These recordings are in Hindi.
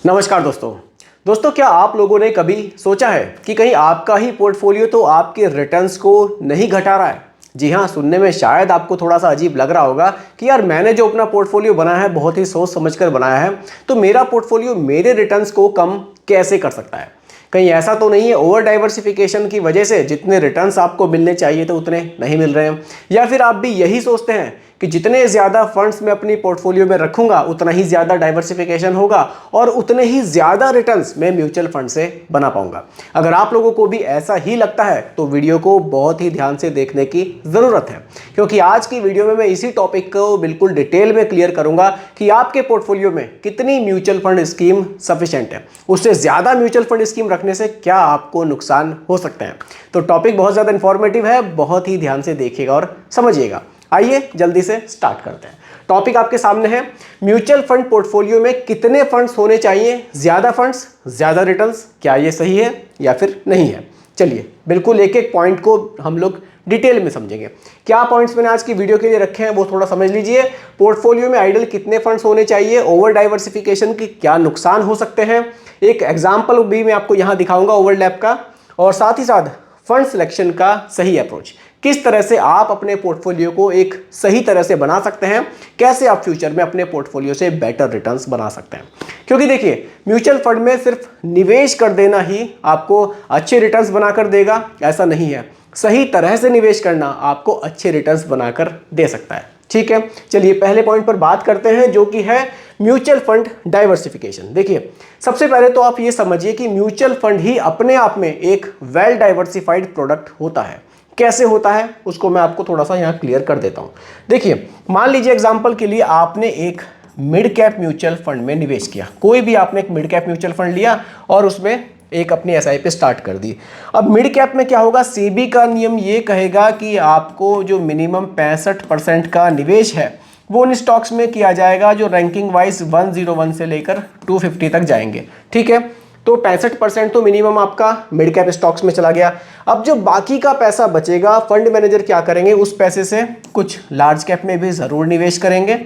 नमस्कार दोस्तों क्या आप लोगों ने कभी सोचा है कि कहीं आपका ही पोर्टफोलियो तो आपके रिटर्न्स को नहीं घटा रहा है। जी हाँ, सुनने में शायद आपको थोड़ा सा अजीब लग रहा होगा कि यार मैंने जो अपना पोर्टफोलियो बनाया है बहुत ही सोच समझकर बनाया है, तो मेरा पोर्टफोलियो मेरे रिटर्न्स को कम कैसे कर सकता है। कहीं ऐसा तो नहीं है ओवर डाइवर्सिफिकेशन की वजह से जितने रिटर्न्स आपको मिलने चाहिए तो उतने नहीं मिल रहे हैं, या फिर आप भी यही सोचते हैं कि जितने ज़्यादा फंड्स मैं अपनी पोर्टफोलियो में रखूंगा उतना ही ज़्यादा डाइवर्सिफिकेशन होगा और उतने ही ज़्यादा रिटर्न्स मैं म्यूचुअल फंड से बना पाऊंगा। अगर आप लोगों को भी ऐसा ही लगता है तो वीडियो को बहुत ही ध्यान से देखने की ज़रूरत है, क्योंकि आज की वीडियो में मैं इसी टॉपिक को बिल्कुल डिटेल में क्लियर करूंगा कि आपके पोर्टफोलियो में कितनी म्यूचुअल फंड स्कीम सफिशिएंट है, उससे ज़्यादा म्यूचुअल फंड स्कीम रखने से क्या आपको नुकसान हो सकते हैं। तो टॉपिक बहुत ज़्यादा इंफॉर्मेटिव है, बहुत ही ध्यान से देखिएगा और समझिएगा। आइए जल्दी से स्टार्ट करते हैं। टॉपिक आपके सामने है, म्यूचुअल फंड पोर्टफोलियो में कितने फंड्स होने चाहिए, ज्यादा फंड्स ज्यादा रिटर्न्स, क्या ये सही है या फिर नहीं है। चलिए बिल्कुल एक एक पॉइंट को हम लोग डिटेल में समझेंगे। क्या पॉइंट्स मैंने आज की वीडियो के लिए रखे हैं वो थोड़ा समझ लीजिए। पोर्टफोलियो में आइडल कितने फंड्स होने चाहिए, ओवर डाइवर्सिफिकेशन के क्या नुकसान हो सकते हैं, एक एग्जाम्पल भी मैं आपको यहां दिखाऊंगा ओवरलैप का, और साथ ही साथ फंड सिलेक्शन का सही अप्रोच, किस तरह से आप अपने पोर्टफोलियो को एक सही तरह से बना सकते हैं, कैसे आप फ्यूचर में अपने पोर्टफोलियो से बेटर रिटर्न्स बना सकते हैं। क्योंकि देखिए म्यूचुअल फंड में सिर्फ निवेश कर देना ही आपको अच्छे रिटर्न्स बनाकर देगा ऐसा नहीं है, सही तरह से निवेश करना आपको अच्छे रिटर्न्स बनाकर दे सकता है। ठीक है, चलिए पहले पॉइंट पर बात करते हैं जो कि है म्यूचुअल फंड डाइवर्सिफिकेशन। देखिए सबसे पहले तो आप ये समझिए कि म्यूचुअल फंड ही अपने आप में एक वेल डाइवर्सिफाइड प्रोडक्ट होता है। कैसे होता है उसको मैं आपको थोड़ा सा यहाँ क्लियर कर देता हूँ। देखिए मान लीजिए एग्जांपल के लिए आपने एक मिड कैप म्यूचुअल फंड में निवेश किया, कोई भी आपने एक मिड कैप म्यूचुअल फंड लिया और उसमें एक अपनी एसआईपी स्टार्ट कर दी। अब मिड कैप में क्या होगा, सेबी का नियम ये कहेगा कि आपको जो मिनिमम 65% का निवेश है वो उन स्टॉक्स में किया जाएगा जो रैंकिंग वाइज 101 से लेकर 250 तक जाएंगे। ठीक है, तो 65% तो मिनिमम आपका मिड कैप स्टॉक्स में चला गया। अब जो बाकी का पैसा बचेगा फंड मैनेजर क्या करेंगे, उस पैसे से कुछ लार्ज कैप में भी ज़रूर निवेश करेंगे,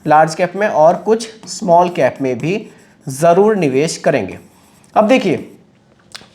लार्ज कैप में, और कुछ स्मॉल कैप में भी ज़रूर निवेश करेंगे। अब देखिए,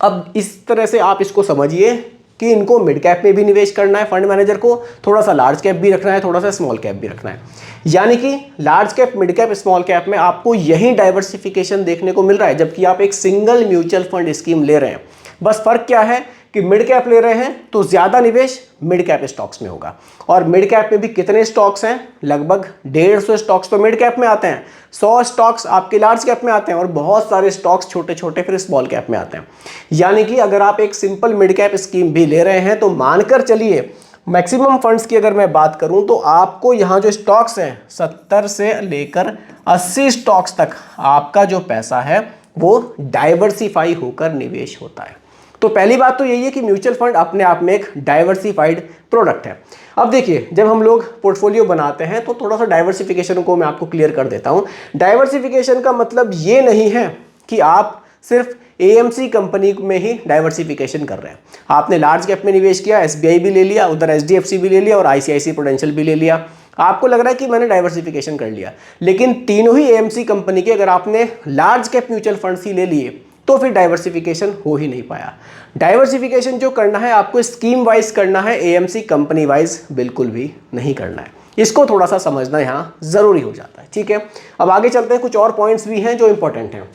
अब इस तरह से आप इसको समझिए कि इनको मिड कैप में भी निवेश करना है फंड मैनेजर को, थोड़ा सा लार्ज कैप भी रखना है, थोड़ा सा स्मॉल कैप भी रखना है। यानी कि large cap, mid cap, small cap में आपको यही डाइवर्सिफिकेशन देखने को मिल रहा है, जबकि आप एक सिंगल म्यूचुअल फंड स्कीम ले रहे हैं। बस फर्क क्या है कि मिड कैप ले रहे हैं तो ज़्यादा निवेश मिड कैप स्टॉक्स में होगा, और मिड कैप में भी कितने स्टॉक्स हैं, लगभग 150 स्टॉक्स तो मिड कैप में आते हैं, 100 स्टॉक्स आपके लार्ज कैप में आते हैं, और बहुत सारे स्टॉक्स छोटे छोटे फिर स्मॉल कैप में आते हैं। यानी कि अगर आप एक सिंपल मिड कैप स्कीम भी ले रहे हैं तो मानकर चलिए मैक्सिमम फंड्स की अगर मैं बात करूं तो आपको यहाँ जो स्टॉक्स हैं 70 से लेकर 80 स्टॉक्स तक आपका जो पैसा है वो डाइवर्सिफाई होकर निवेश होता है। तो पहली बात तो यही है कि म्यूचुअल फंड अपने आप में एक डाइवर्सिफाइड प्रोडक्ट है। अब देखिए जब हम लोग पोर्टफोलियो बनाते हैं तो थोड़ा सा डाइवर्सिफिकेशन को मैं आपको क्लियर कर देता हूँ। डाइवर्सिफिकेशन का मतलब ये नहीं है कि आप सिर्फ एएमसी कंपनी में ही डाइवर्सिफिकेशन कर रहे हैं। आपने लार्ज कैप में निवेश किया, एसबीआई भी ले लिया, उधर एचडीएफसी भी ले लिया और आईसीआईसी प्रूडेंशियल भी ले लिया, आपको लग रहा है कि मैंने डाइवर्सिफिकेशन कर लिया, लेकिन तीनों ही एएमसी कंपनी के अगर आपने लार्ज कैप म्यूचुअल फंड्स ही ले लिए तो फिर डाइवर्सिफिकेशन हो ही नहीं पाया। डाइवर्सिफिकेशन जो करना है आपको स्कीम वाइज करना है, एएमसी कंपनी वाइज बिल्कुल भी नहीं करना है। इसको थोड़ा सा समझना यहाँ जरूरी हो जाता है। ठीक है, अब आगे चलते हैं, कुछ और पॉइंट्स भी हैं जो इंपॉर्टेंट हैं।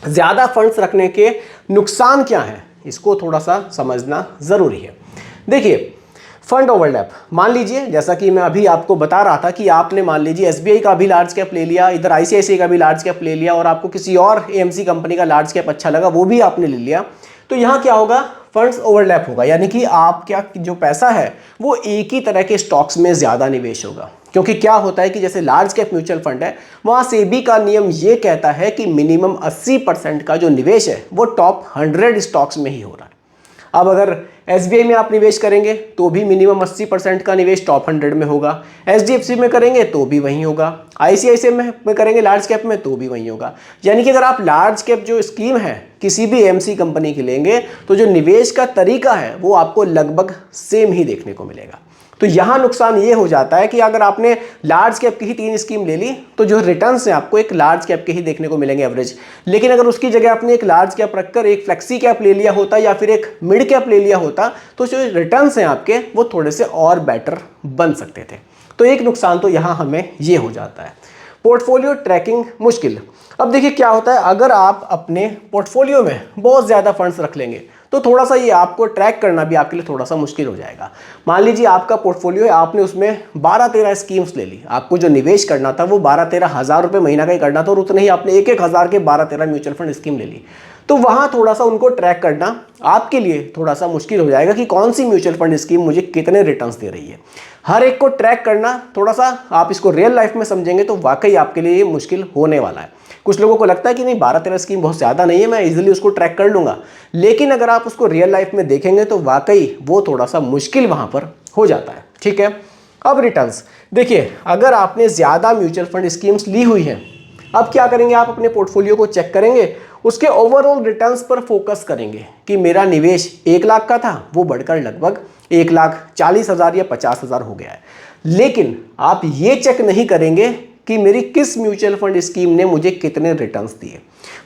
ज़्यादा फंड्स रखने के नुकसान क्या हैं, इसको थोड़ा सा समझना ज़रूरी है। देखिए फंड ओवरलैप, मान लीजिए जैसा कि मैं अभी आपको बता रहा था कि आपने मान लीजिए एसबीआई का भी लार्ज कैप ले लिया, इधर आईसीआईसीआई का भी लार्ज कैप ले लिया, और आपको किसी और एएमसी कंपनी का लार्ज कैप अच्छा लगा वो भी आपने ले लिया, तो यहाँ क्या होगा, फंड्स ओवरलैप होगा। यानी कि आप क्या जो पैसा है वो एक ही तरह के स्टॉक्स में ज़्यादा निवेश होगा। क्योंकि क्या होता है कि जैसे लार्ज कैप म्यूचुअल फंड है वहाँ सेबी का नियम ये कहता है कि मिनिमम 80% का जो निवेश है वो टॉप 100 स्टॉक्स में ही हो रहा है। अब अगर एसबीआई में आप निवेश करेंगे तो भी मिनिमम 80% का निवेश टॉप 100 में होगा, एचडीएफसी में करेंगे तो भी वहीं होगा, आईसीआईसीआई में करेंगे लार्ज कैप में तो भी वहीं होगा। यानी कि अगर आप लार्ज कैप जो स्कीम है किसी भी एएमसी कंपनी की लेंगे तो जो निवेश का तरीका है वो आपको लगभग सेम ही देखने को मिलेगा। तो यहाँ नुकसान ये हो जाता है कि अगर आपने लार्ज कैप की ही 3 स्कीम ले ली तो जो रिटर्न्स हैं आपको एक लार्ज कैप के ही देखने को मिलेंगे एवरेज। लेकिन अगर उसकी जगह आपने एक लार्ज कैप रखकर एक फ्लेक्सी कैप ले लिया होता या फिर एक मिड कैप ले लिया होता तो जो रिटर्न्स हैं आपके वो थोड़े से और बेटर बन सकते थे। तो एक नुकसान तो यहाँ हमें ये हो जाता है। पोर्टफोलियो ट्रैकिंग मुश्किल। अब देखिए क्या होता है, अगर आप अपने पोर्टफोलियो में बहुत ज़्यादा फंड्स रख लेंगे तो थोड़ा सा ये आपको ट्रैक करना भी आपके लिए थोड़ा सा मुश्किल हो जाएगा। मान लीजिए आपका पोर्टफोलियो है, आपने उसमें 12-13 स्कीम्स ले ली, आपको जो निवेश करना था वो 12-13 हज़ार रुपये महीना का ही करना था और उतने ही आपने 1-1 हज़ार के 12-13 म्यूचुअल फंड स्कीम ले ली, तो वहाँ थोड़ा सा उनको ट्रैक करना आपके लिए थोड़ा सा मुश्किल हो जाएगा कि कौन सी म्यूचुअल फंड स्कीम मुझे कितने रिटर्न्स दे रही है। हर एक को ट्रैक करना थोड़ा सा, आप इसको रियल लाइफ में समझेंगे तो वाकई आपके लिए ये मुश्किल होने वाला है। कुछ लोगों को लगता है कि नहीं 12-13 स्कीम बहुत ज़्यादा नहीं है, मैं इजीली उसको ट्रैक कर लूँगा, लेकिन अगर आप उसको रियल लाइफ में देखेंगे तो वाकई वो थोड़ा सा मुश्किल वहाँ पर हो जाता है। ठीक है, अब रिटर्न्स देखिए, अगर आपने ज़्यादा म्यूचुअल फंड स्कीम्स ली हुई हैं, अब क्या करेंगे, आप अपने पोर्टफोलियो को चेक करेंगे, उसके ओवरऑल रिटर्न्स पर फोकस करेंगे कि मेरा निवेश 1 लाख का था वो बढ़कर लगभग 1,40,000 या 50,000 हो गया है। लेकिन आप ये चेक नहीं करेंगे कि मेरी किस म्यूचुअल फंड स्कीम ने मुझे कितने रिटर्न्स दिए।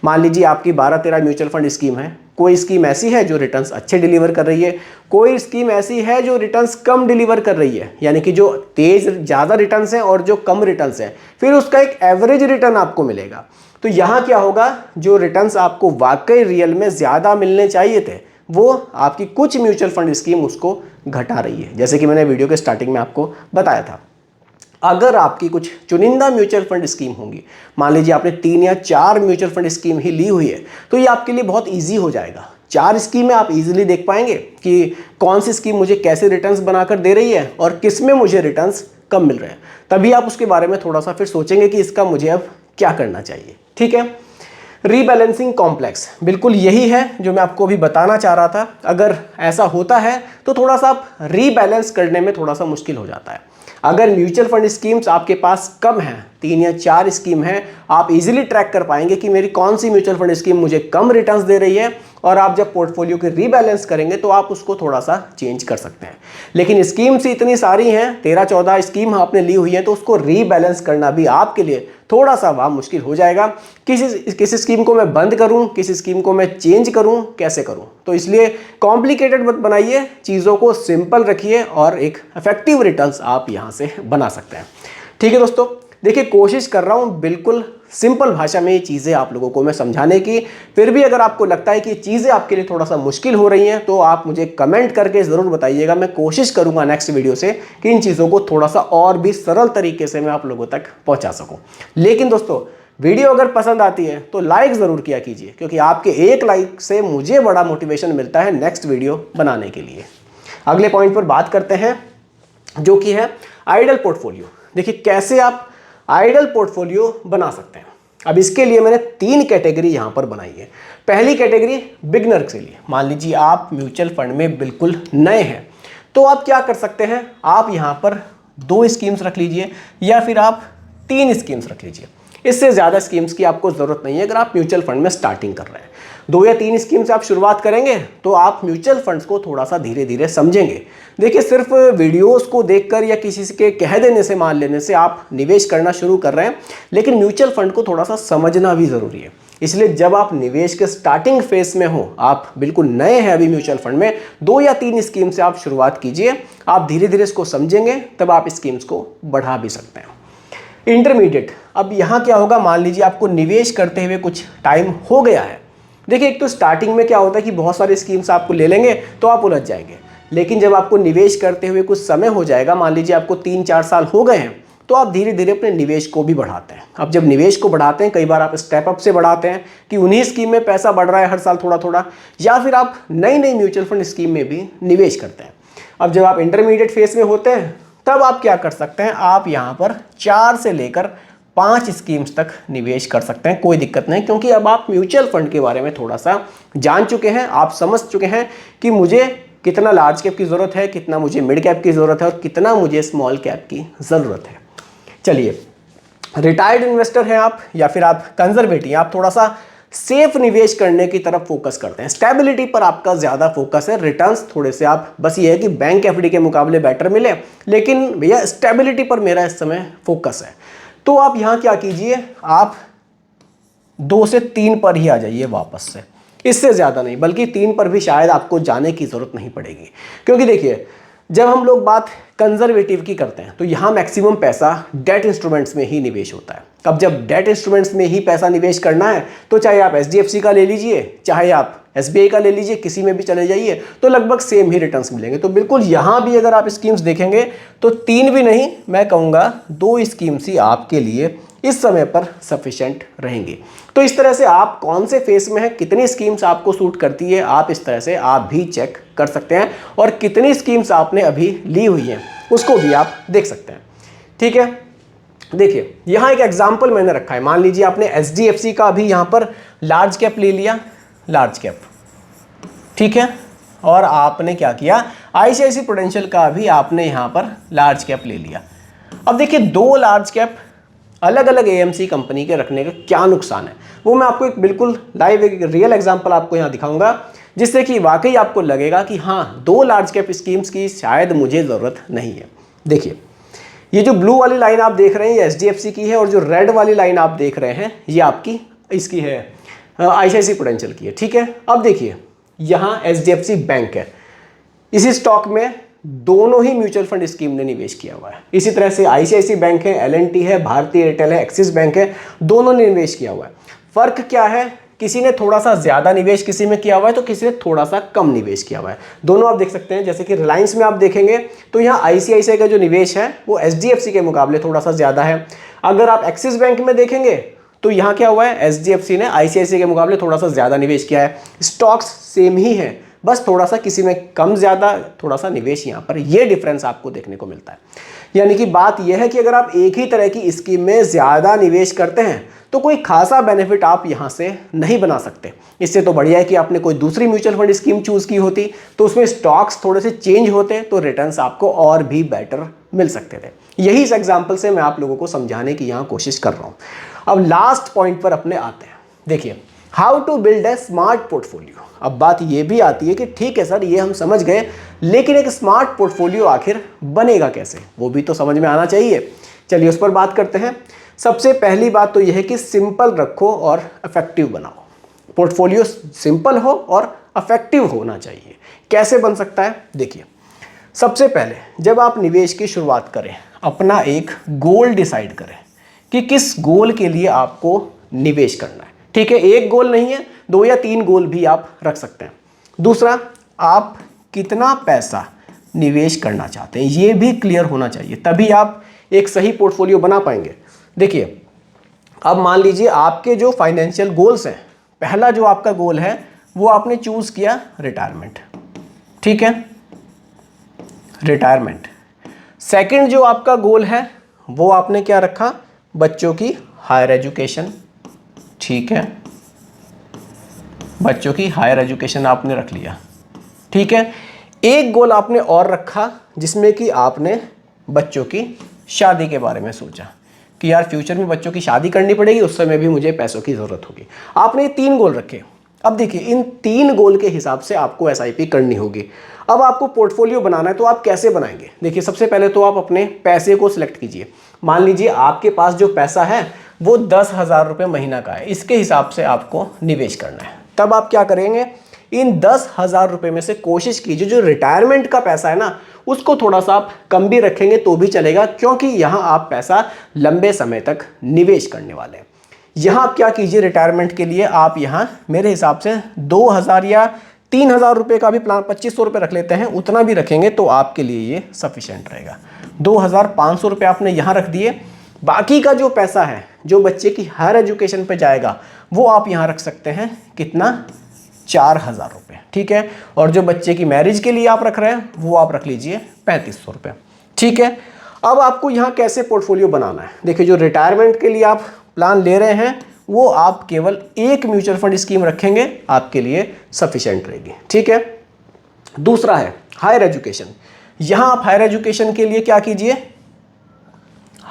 मान लीजिए आपकी 12-13 म्यूचुअल फंड स्कीम है, कोई स्कीम ऐसी है जो रिटर्न्स अच्छे डिलीवर कर रही है, कोई स्कीम ऐसी है जो रिटर्न्स कम डिलीवर कर रही है, यानी कि जो तेज ज़्यादा रिटर्न्स हैं और जो कम रिटर्न्स हैं, फिर उसका एक एवरेज रिटर्न आपको मिलेगा। तो यहाँ क्या होगा, जो रिटर्न्स आपको वाकई रियल में ज़्यादा मिलने चाहिए थे वो आपकी कुछ म्यूचुअल फंड स्कीम उसको घटा रही है। जैसे कि मैंने वीडियो के स्टार्टिंग में आपको बताया था, अगर आपकी कुछ चुनिंदा म्यूचुअल फंड स्कीम होंगी, मान लीजिए आपने 3 या 4 म्यूचुअल फंड स्कीम ही ली हुई है, तो ये आपके लिए बहुत इजी हो जाएगा। 4 स्कीमें आप इजीली देख पाएंगे कि कौन सी स्कीम मुझे कैसे रिटर्न्स बनाकर दे रही है और किस में मुझे रिटर्न्स कम मिल रहे हैं। तभी आप उसके बारे में थोड़ा सा फिर सोचेंगे कि इसका मुझे अब क्या करना चाहिए। ठीक है, रीबैलेंसिंग कॉम्प्लेक्स, बिल्कुल यही है जो मैं आपको अभी बताना चाह रहा था। अगर ऐसा होता है तो थोड़ा सा आप रीबैलेंस करने में थोड़ा सा मुश्किल हो जाता है। अगर म्यूचुअल फंड स्कीम्स आपके पास कम हैं, 3 या 4 स्कीम हैं, आप इजीली ट्रैक कर पाएंगे कि मेरी कौन सी म्यूचुअल फंड स्कीम मुझे कम रिटर्न्स दे रही है, और आप जब पोर्टफोलियो के रीबैलेंस करेंगे तो आप उसको थोड़ा सा चेंज कर सकते हैं। लेकिन स्कीम्स इतनी सारी हैं, 13-14 स्कीम आपने ली हुई है, तो उसको रीबैलेंस करना भी आपके लिए थोड़ा सा वहाँ मुश्किल हो जाएगा। किस स्कीम को मैं बंद करूँ, किस स्कीम को मैं चेंज करूँ, कैसे करूँ। तो इसलिए कॉम्प्लिकेटेड मत बनाइए, चीज़ों को सिंपल रखिए और एक इफेक्टिव रिटर्न्स आप यहाँ से बना सकते हैं। ठीक है दोस्तों, देखिए कोशिश कर रहा हूँ बिल्कुल सिंपल भाषा में ये चीज़ें आप लोगों को मैं समझाने की। फिर भी अगर आपको लगता है कि चीज़ें आपके लिए थोड़ा सा मुश्किल हो रही हैं तो आप मुझे कमेंट करके ज़रूर बताइएगा। मैं कोशिश करूँगा नेक्स्ट वीडियो से कि इन चीज़ों को थोड़ा सा और भी सरल तरीके से मैं आप लोगों तक पहुँचा सकूँ। लेकिन दोस्तों, वीडियो अगर पसंद आती है तो लाइक ज़रूर किया कीजिए, क्योंकि आपके एक लाइक से मुझे बड़ा मोटिवेशन मिलता है नेक्स्ट वीडियो बनाने के लिए। अगले पॉइंट पर बात करते हैं जो कि है आइडल पोर्टफोलियो। देखिए कैसे आप आइडल पोर्टफोलियो बना सकते हैं। अब इसके लिए मैंने 3 कैटेगरी यहाँ पर बनाई है। पहली कैटेगरी बिगनर के लिए, मान लीजिए आप म्यूचुअल फंड में बिल्कुल नए हैं, तो आप क्या कर सकते हैं, आप यहाँ पर 2 स्कीम्स रख लीजिए या फिर आप 3 स्कीम्स रख लीजिए। इससे ज़्यादा स्कीम्स की आपको ज़रूरत नहीं है अगर आप म्यूचुअल फंड में स्टार्टिंग कर रहे हैं। 2 या 3 स्कीम से आप शुरुआत करेंगे तो आप म्यूचुअल फंड्स को थोड़ा सा धीरे धीरे समझेंगे। देखिए सिर्फ वीडियोस को देखकर या किसी के कह देने से, मान लेने से आप निवेश करना शुरू कर रहे हैं, लेकिन म्यूचुअल फंड को थोड़ा सा समझना भी ज़रूरी है। इसलिए जब आप निवेश के स्टार्टिंग फेज में हो, आप बिल्कुल नए हैं अभी म्यूचुअल फंड में, 2 या 3 स्कीम से आप शुरुआत कीजिए। आप धीरे धीरे इसको समझेंगे तब आप स्कीम्स को बढ़ा भी सकते हैं। इंटरमीडिएट, अब यहाँ क्या होगा, मान लीजिए आपको निवेश करते हुए कुछ टाइम हो गया है। देखिए एक तो स्टार्टिंग में क्या होता है कि बहुत सारी स्कीम्स आपको ले लेंगे तो आप उलझ जाएंगे, लेकिन जब आपको निवेश करते हुए कुछ समय हो जाएगा, मान लीजिए आपको 3-4 साल हो गए हैं, तो आप धीरे धीरे अपने निवेश को भी बढ़ाते हैं। अब जब निवेश को बढ़ाते हैं, कई बार आप स्टेप अप से बढ़ाते हैं कि उन्हीं स्कीम में पैसा बढ़ रहा है हर साल थोड़ा थोड़ा, या फिर आप नई नई म्यूचुअल फंड स्कीम में भी निवेश करते हैं। अब जब आप इंटरमीडिएट फेज में होते हैं तब आप क्या कर सकते हैं, आप यहाँ पर 4 से लेकर 5 स्कीम्स तक निवेश कर सकते हैं, कोई दिक्कत नहीं, क्योंकि अब आप म्यूचुअल फंड के बारे में थोड़ा सा जान चुके हैं, आप समझ चुके हैं कि मुझे कितना लार्ज कैप की ज़रूरत है, कितना मुझे मिड कैप की ज़रूरत है और कितना मुझे स्मॉल कैप की ज़रूरत है। चलिए, रिटायर्ड इन्वेस्टर हैं आप या फिर आप कंजर्वेटिव, आप थोड़ा सा सेफ निवेश करने की तरफ फोकस करते हैं। स्टेबिलिटी पर आपका ज़्यादा फोकस है, रिटर्न्स थोड़े से आप बस ये है कि बैंक एफडी के मुकाबले बेटर मिले, लेकिन भैया स्टेबिलिटी पर मेरा इस समय फोकस है। तो आप यहाँ क्या कीजिए, आप 2 से 3 पर ही आ जाइए वापस से, इससे ज़्यादा नहीं, बल्कि 3 पर भी शायद आपको जाने की ज़रूरत नहीं पड़ेगी। क्योंकि देखिए, जब हम लोग बात कंजर्वेटिव की करते हैं तो यहाँ मैक्सिमम पैसा डेट इंस्ट्रूमेंट्स में ही निवेश होता है। अब जब डेट इंस्ट्रूमेंट्स में ही पैसा निवेश करना है तो चाहे आप HDFC का ले लीजिए, चाहे आप SBI का ले लीजिए, किसी में भी चले जाइए तो लगभग सेम ही रिटर्न्स मिलेंगे। तो बिल्कुल यहाँ भी अगर आप स्कीम्स देखेंगे तो 3 भी नहीं, मैं कहूँगा 2 स्कीम्स ही आपके लिए इस समय पर सफिशेंट रहेंगी। तो इस तरह से आप कौन से फेस में हैं, कितनी स्कीम्स आपको सूट करती है, आप इस तरह से आप भी चेक कर सकते हैं, और कितनी स्कीम्स आपने अभी ली हुई हैं उसको भी आप देख सकते हैं। ठीक है, देखिए यहाँ एक एग्जाम्पल मैंने रखा है। मान लीजिए आपने HDFC का अभी यहाँ पर लार्ज कैप ले लिया, लार्ज कैप, ठीक है, और आपने क्या किया, ICICI प्रूडेंशियल का भी आपने यहाँ पर लार्ज कैप ले लिया। अब देखिए 2 लार्ज कैप अलग अलग AMC कंपनी के रखने का क्या नुकसान है, वो मैं आपको एक बिल्कुल लाइव एक रियल एग्जांपल आपको यहाँ दिखाऊंगा, जिससे कि वाकई आपको लगेगा कि हाँ 2 लार्ज कैप स्कीम्स की शायद मुझे ज़रूरत नहीं है। देखिए ये जो ब्लू वाली लाइन आप देख रहे हैं ये HDFC की है, और जो रेड वाली लाइन आप देख रहे हैं ये आपकी इसकी है, ICICI प्रूडेंशियल की है। ठीक है, अब देखिए यहाँ HDFC बैंक है, इसी स्टॉक में दोनों ही म्यूचुअल फंड स्कीम ने निवेश किया हुआ है। इसी तरह से ICICI बैंक है, L&T है, भारतीय एयरटेल है, एक्सिस बैंक है, दोनों ने निवेश किया हुआ है। फर्क क्या है, किसी ने थोड़ा सा ज्यादा निवेश किसी में किया हुआ है तो किसी ने थोड़ा सा कम निवेश किया हुआ है। दोनों आप देख सकते हैं, जैसे कि रिलायंस में आप देखेंगे तो यहाँ ICICI का जो निवेश है वो HDFC के मुकाबले थोड़ा सा ज्यादा है। अगर आप एक्सिस बैंक में देखेंगे तो यहाँ क्या हुआ है, HDFC ने ICICI के मुकाबले थोड़ा सा ज्यादा निवेश किया है। स्टॉक्स सेम ही है, बस थोड़ा सा किसी में कम ज़्यादा थोड़ा सा निवेश यहाँ पर, ये डिफरेंस आपको देखने को मिलता है। यानी कि बात यह है कि अगर आप एक ही तरह की स्कीम में ज़्यादा निवेश करते हैं तो कोई खासा बेनिफिट आप यहाँ से नहीं बना सकते। इससे तो बढ़िया है कि आपने कोई दूसरी म्यूचुअल फंड स्कीम चूज़ की होती तो उसमें स्टॉक्स थोड़े से चेंज होते तो रिटर्न्स आपको और भी बेटर मिल सकते थे। यही इस एग्जाम्पल से मैं आप लोगों को समझाने की यहाँ कोशिश कर रहा हूँ। अब लास्ट पॉइंट पर अपने आते हैं। देखिए, how to build a smart portfolio. अब बात ये भी आती है कि ठीक है सर, ये हम समझ गए, लेकिन एक स्मार्ट पोर्टफोलियो आखिर बनेगा कैसे, वो भी तो समझ में आना चाहिए। चलिए उस पर बात करते हैं। सबसे पहली बात तो यह है कि सिंपल रखो और इफेक्टिव बनाओ। पोर्टफोलियो सिंपल हो और इफेक्टिव होना चाहिए। कैसे बन सकता है, देखिए सबसे पहले जब आप निवेश की शुरुआत करें, अपना एक गोल डिसाइड करें कि किस गोल के लिए आपको निवेश करना है। ठीक है, एक गोल नहीं है, 2 या 3 गोल भी आप रख सकते हैं। दूसरा, आप कितना पैसा निवेश करना चाहते हैं ये भी क्लियर होना चाहिए, तभी आप एक सही पोर्टफोलियो बना पाएंगे। देखिए, अब मान लीजिए आपके जो फाइनेंशियल गोल्स हैं, पहला जो आपका गोल है वो आपने चूज किया रिटायरमेंट। ठीक है, रिटायरमेंट। सेकंड जो आपका गोल है वो आपने क्या रखा, बच्चों की हायर एजुकेशन। ठीक है, बच्चों की हायर एजुकेशन आपने रख लिया। ठीक है, एक गोल आपने और रखा जिसमें कि आपने बच्चों की शादी के बारे में सोचा कि यार फ्यूचर में बच्चों की शादी करनी पड़ेगी, उस समय भी मुझे पैसों की ज़रूरत होगी। आपने 3 गोल रखे। अब देखिए, इन 3 गोल के हिसाब से आपको SIP करनी होगी। अब आपको पोर्टफोलियो बनाना है तो आप कैसे बनाएंगे, देखिए सबसे पहले तो आप अपने पैसे को सिलेक्ट कीजिए। मान लीजिए आपके पास जो पैसा है वो 10,000 रुपये महीना का है, इसके हिसाब से आपको निवेश करना है। तब आप क्या करेंगे, इन 10,000 रुपये में से कोशिश कीजिए जो रिटायरमेंट का पैसा है ना उसको थोड़ा सा आप कम भी रखेंगे तो भी चलेगा, क्योंकि यहाँ आप पैसा लंबे समय तक निवेश करने वाले हैं। यहाँ आप क्या कीजिए, रिटायरमेंट के लिए आप यहाँ मेरे हिसाब से 2,000 या 3,000 रुपये का भी प्लान, 2,500 रुपये रख लेते हैं, उतना भी रखेंगे तो आपके लिए ये सफिशेंट रहेगा। 2,500 रुपये आपने यहाँ रख दिए। बाकी का जो पैसा है जो बच्चे की हायर एजुकेशन पे जाएगा वो आप यहाँ रख सकते हैं, कितना, 4,000 रुपये। ठीक है, और जो बच्चे की मैरिज के लिए आप रख रहे हैं वो आप रख लीजिए 3,500 रुपये। ठीक है, अब आपको यहाँ कैसे पोर्टफोलियो बनाना है, देखिए जो रिटायरमेंट के लिए आप प्लान ले रहे हैं वो आप केवल एक म्यूचुअल फंड स्कीम रखेंगे, आपके लिए सफिशिएंट रहेगी। ठीक है, दूसरा है हायर एजुकेशन। यहाँ आप हायर एजुकेशन के लिए क्या कीजिए,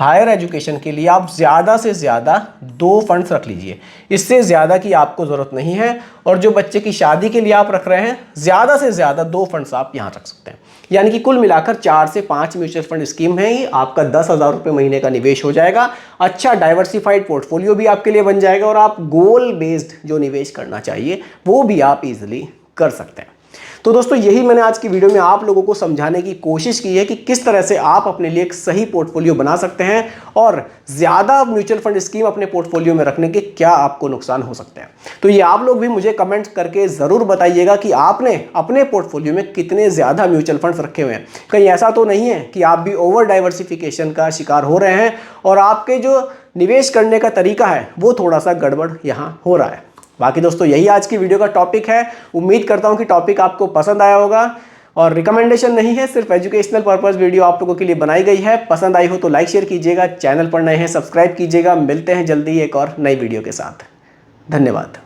हायर एजुकेशन के लिए आप ज़्यादा से ज़्यादा 2 फंड्स रख लीजिए, इससे ज़्यादा की आपको ज़रूरत नहीं है। और जो बच्चे की शादी के लिए आप रख रहे हैं, ज़्यादा से ज़्यादा 2 फंड्स आप यहाँ रख सकते हैं। यानी कि कुल मिलाकर 4 से 5 म्यूचुअल फंड स्कीम है ही, आपका 10,000 रुपये महीने का निवेश हो जाएगा। अच्छा डाइवर्सिफाइड पोर्टफोलियो भी आपके लिए बन जाएगा और आप गोल बेस्ड जो निवेश करना चाहिए वो भी आप इजीली कर सकते हैं। तो दोस्तों यही मैंने आज की वीडियो में आप लोगों को समझाने की कोशिश की है कि किस तरह से आप अपने लिए एक सही पोर्टफोलियो बना सकते हैं और ज़्यादा म्यूचुअल फंड स्कीम अपने पोर्टफोलियो में रखने के क्या आपको नुकसान हो सकते हैं। तो ये आप लोग भी मुझे कमेंट करके ज़रूर बताइएगा कि आपने अपने पोर्टफोलियो में कितने ज़्यादा म्यूचुअल फंड्स रखे हुए हैं। कहीं ऐसा तो नहीं है कि आप भी ओवर डाइवर्सिफिकेशन का शिकार हो रहे हैं और आपके जो निवेश करने का तरीका है वो थोड़ा सा गड़बड़ यहाँ हो रहा है। बाकी दोस्तों यही आज की वीडियो का टॉपिक है। उम्मीद करता हूं कि टॉपिक आपको पसंद आया होगा और रिकमेंडेशन नहीं है, सिर्फ एजुकेशनल पर्पस वीडियो आप लोगों के लिए बनाई गई है। पसंद आई हो तो लाइक शेयर कीजिएगा, चैनल पर नए हैं सब्सक्राइब कीजिएगा। मिलते हैं जल्दी एक और नई वीडियो के साथ। धन्यवाद।